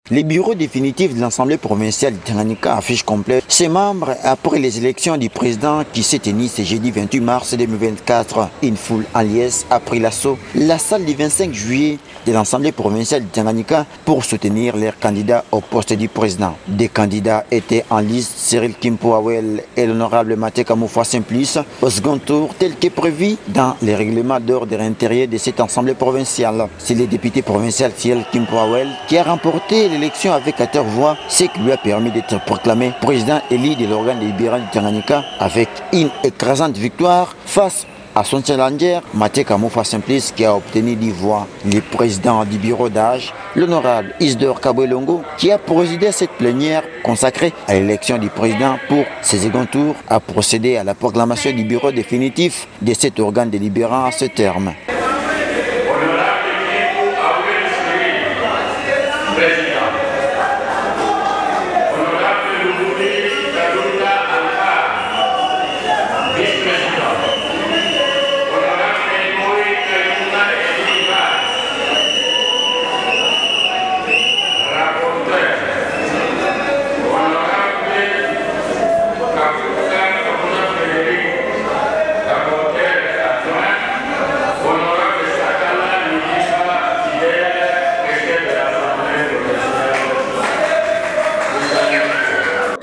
Les bureaux définitifs de l'Assemblée provinciale de Tanganyika affichent complet ses membres après les élections du président qui s'est tenues ce jeudi 28 mars 2024. Une foule en liesse a pris l'assaut la salle du 25 juillet de l'Assemblée provinciale de Tanganyika pour soutenir leurs candidats au poste du président. Des candidats étaient en liste: Cyril Kimpoawel et l'honorable Mateka Moufa Simplice au second tour tel que prévu dans les règlements d'ordre intérieur de cette Assemblée provinciale. C'est le député provincial Cyril Kimpoawel qui a remporté l'élection avec 14 voix, ce qui lui a permis d'être proclamé président élu de l'organe délibérant du Tanganyika avec une écrasante victoire face à son challenger Mateka Moufa Simplice qui a obtenu 10 voix. Le président du bureau d'âge, l'honorable Isidore Kabwelongo, qui a présidé cette plénière consacrée à l'élection du président pour ce second tour, a procédé à la proclamation du bureau définitif de cet organe délibérant à ce terme.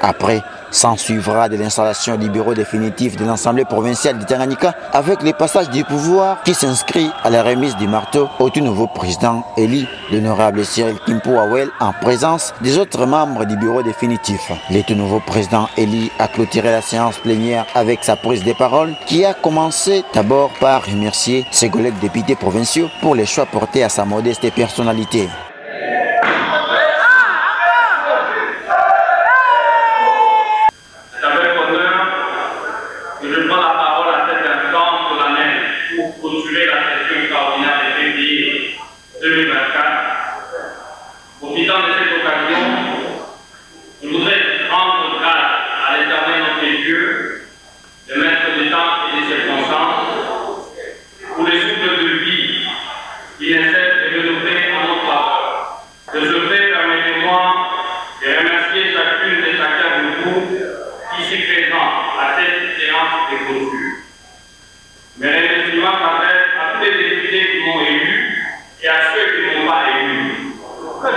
Après, s'en suivra de l'installation du bureau définitif de l'Assemblée provinciale de Tanganyika avec le passage du pouvoir qui s'inscrit à la remise du marteau au tout nouveau président élu, l'honorable Cyril Kimpoawel, en présence des autres membres du bureau définitif. Le tout nouveau président élu a clôturé la séance plénière avec sa prise de parole qui a commencé d'abord par remercier ses collègues députés provinciaux pour les choix portés à sa modeste personnalité. Je prends la parole à cet instant solennel pour clôturer la session extraordinaire de février 2024. Profitant de cette occasion, je voudrais rendre grâce à l'Éternel notre Dieu, le maître des temps et des circonstances, pour les souffles de vie qui ne cessent de renouveler en notre faveur. De ce fait, permettez-moi de remercier chacune et chacun de vous ici présents à cette séance de clôture. Mes remerciements s'adressent à tous les députés qui m'ont élu et à ceux qui ne m'ont pas élu.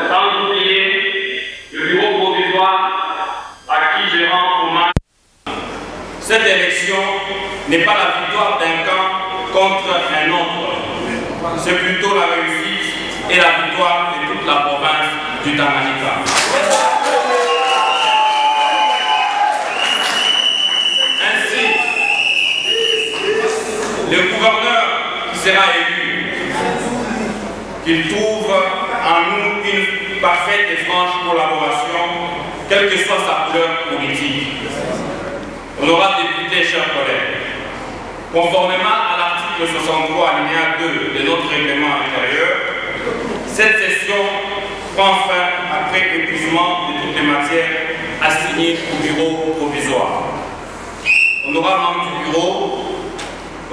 Sans oublier le bureau provisoire à qui je rends hommage. Cette élection n'est pas la victoire d'un camp contre un autre. C'est plutôt la réussite et la victoire de toute la province du Tanganyika. Le gouverneur qui sera élu, qu'il trouve en nous une parfaite et franche collaboration, quelle que soit sa couleur politique. Honorables députés, chers collègues, conformément à l'article 63 alinéa 2 de notre règlement intérieur, cette session prend fin après épuisement de toutes les matières assignées au bureau provisoire. Honorables membres du bureau,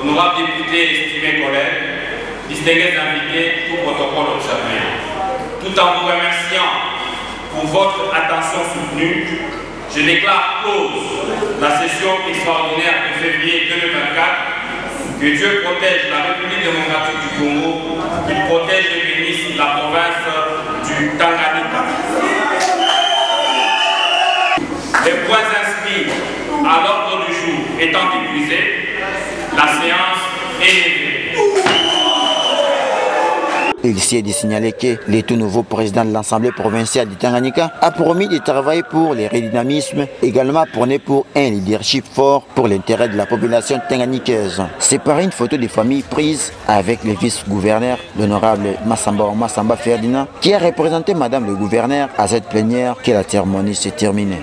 honorables députés, estimés collègues, distingués invités, tout protocole observé. Tout en vous remerciant pour votre attention soutenue, je déclare close la session extraordinaire de février 2024. Que Dieu protège la République démocratique du Congo, qu'il protège et bénisse la province du Tanganyika. Les points inscrits à l'ordre du jour étant épuisés, la séance est levée. Il s'est de signaler que le tout nouveau président de l'Assemblée provinciale du Tanganyika a promis de travailler pour le redynamisme, également prôné pour un leadership fort pour l'intérêt de la population tanganyikaise. C'est par une photo de famille prise avec le vice-gouverneur, l'honorable Massamba Ferdinand, qui a représenté Madame le gouverneur à cette plénière que la cérémonie s'est terminée.